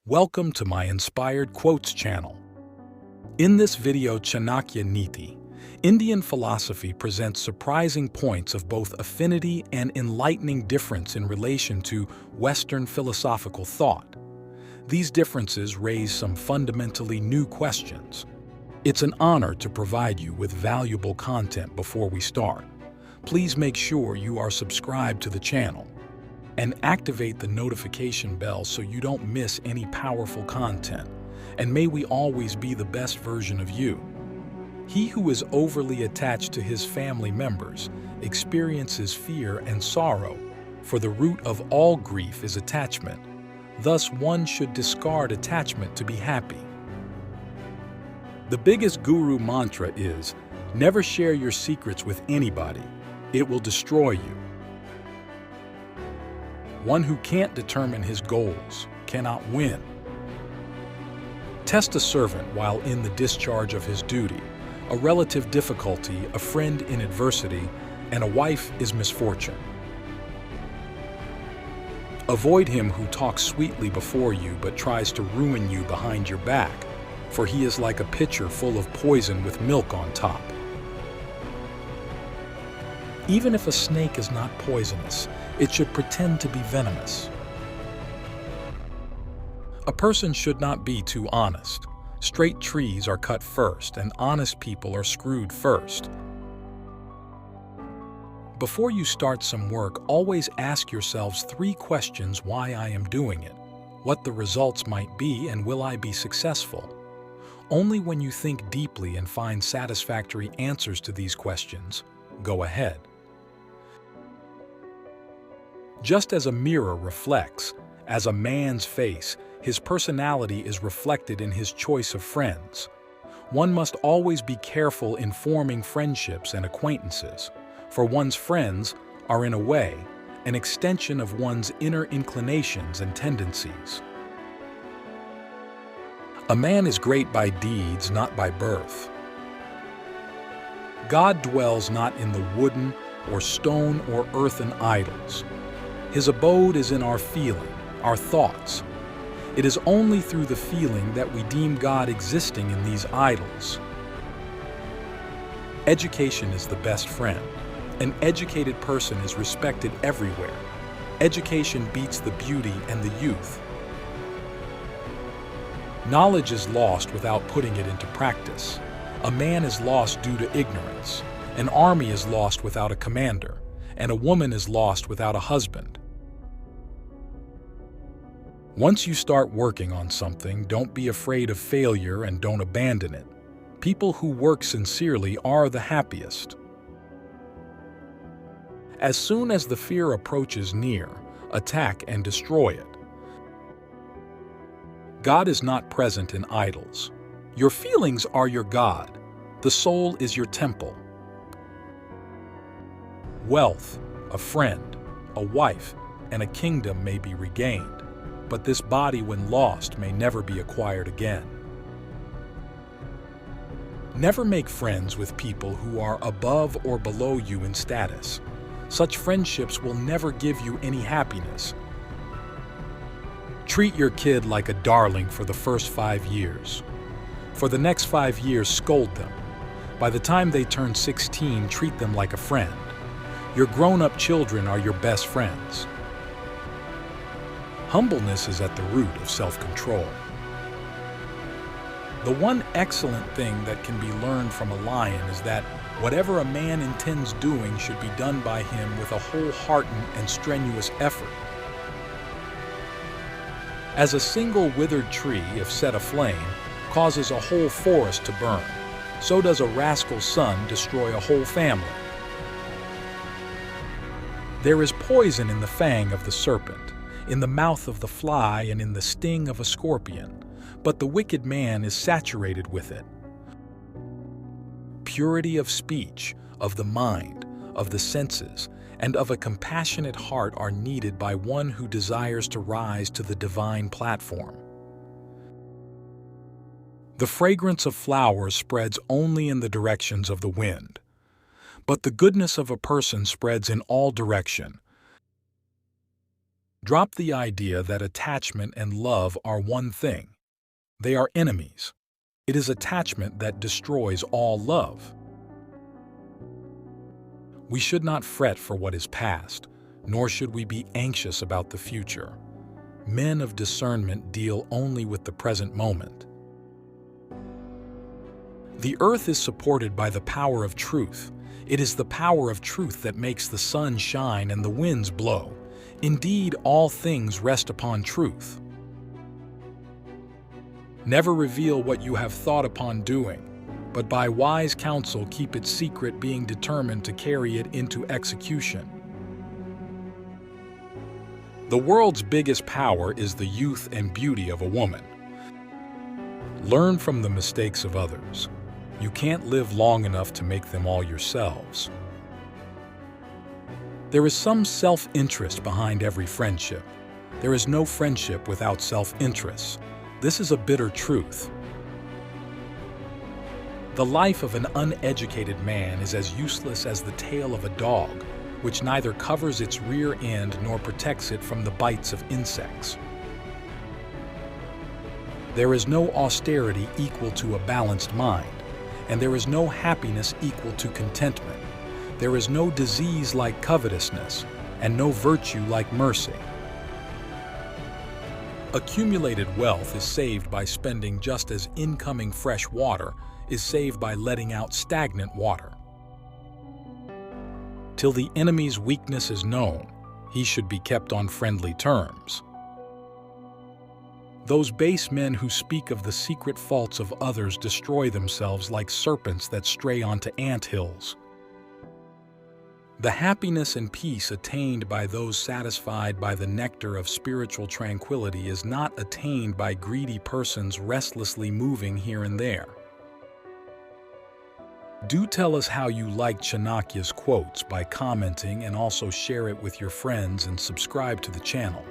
Welcome to my Inspired Quotes channel. In this video, Chanakya Niti, Indian philosophy presents surprising points of both affinity and enlightening difference in relation to Western philosophical thought. These differences raise some fundamentally new questions. It's an honor to provide you with valuable content before we start. Please make sure you are subscribed to the channel and activate the notification bell so you don't miss any powerful content. And may we always be the best version of you. He who is overly attached to his family members experiences fear and sorrow, for the root of all grief is attachment. Thus, one should discard attachment to be happy. The biggest guru mantra is, never share your secrets with anybody. It will destroy you. One who can't determine his goals cannot win. Test a servant while in the discharge of his duty. A relative difficulty, a friend in adversity, and a wife is misfortune. Avoid him who talks sweetly before you but tries to ruin you behind your back, for he is like a pitcher full of poison with milk on top. Even if a snake is not poisonous, it should pretend to be venomous. A person should not be too honest. Straight trees are cut first, and honest people are screwed first. Before you start some work, always ask yourselves 3 questions: why I am doing it, what the results might be, and will I be successful? Only when you think deeply and find satisfactory answers to these questions, go ahead. Just as a mirror reflects, as a man's face, his personality is reflected in his choice of friends. One must always be careful in forming friendships and acquaintances, for one's friends are, in a way, an extension of one's inner inclinations and tendencies. A man is great by deeds, not by birth. God dwells not in the wooden or stone or earthen idols. His abode is in our feeling, our thoughts. It is only through the feeling that we deem God existing in these idols. Education is the best friend. An educated person is respected everywhere. Education beats the beauty and the youth. Knowledge is lost without putting it into practice. A man is lost due to ignorance. An army is lost without a commander. And a woman is lost without a husband. Once you start working on something, don't be afraid of failure and don't abandon it. People who work sincerely are the happiest. As soon as the fear approaches near, attack and destroy it. God is not present in idols. Your feelings are your God. The soul is your temple. Wealth, a friend, a wife, and a kingdom may be regained, but this body, when lost, may never be acquired again. Never make friends with people who are above or below you in status. Such friendships will never give you any happiness. Treat your kid like a darling for the first 5 years. For the next 5 years, scold them. By the time they turn 16, treat them like a friend. Your grown-up children are your best friends. Humbleness is at the root of self-control. The one excellent thing that can be learned from a lion is that whatever a man intends doing should be done by him with a wholehearted and strenuous effort. As a single withered tree, if set aflame, causes a whole forest to burn, so does a rascal son destroy a whole family. There is poison in the fang of the serpent, in the mouth of the fly, and in the sting of a scorpion, but the wicked man is saturated with it. Purity of speech, of the mind, of the senses, and of a compassionate heart are needed by one who desires to rise to the divine platform. The fragrance of flowers spreads only in the directions of the wind, but the goodness of a person spreads in all directions. Drop the idea that attachment and love are one thing. They are enemies. It is attachment that destroys all love. We should not fret for what is past, nor should we be anxious about the future. Men of discernment deal only with the present moment. The earth is supported by the power of truth. It is the power of truth that makes the sun shine and the winds blow. Indeed, all things rest upon truth. Never reveal what you have thought upon doing, but by wise counsel keep it secret, being determined to carry it into execution. The world's biggest power is the youth and beauty of a woman. Learn from the mistakes of others. You can't live long enough to make them all yourselves. There is some self-interest behind every friendship. There is no friendship without self-interest. This is a bitter truth. The life of an uneducated man is as useless as the tail of a dog, which neither covers its rear end nor protects it from the bites of insects. There is no austerity equal to a balanced mind, and there is no happiness equal to contentment. There is no disease like covetousness, and no virtue like mercy. Accumulated wealth is saved by spending, just as incoming fresh water is saved by letting out stagnant water. Till the enemy's weakness is known, he should be kept on friendly terms. Those base men who speak of the secret faults of others destroy themselves like serpents that stray onto anthills. The happiness and peace attained by those satisfied by the nectar of spiritual tranquility is not attained by greedy persons restlessly moving here and there. Do tell us how you like Chanakya's quotes by commenting, and also share it with your friends and subscribe to the channel.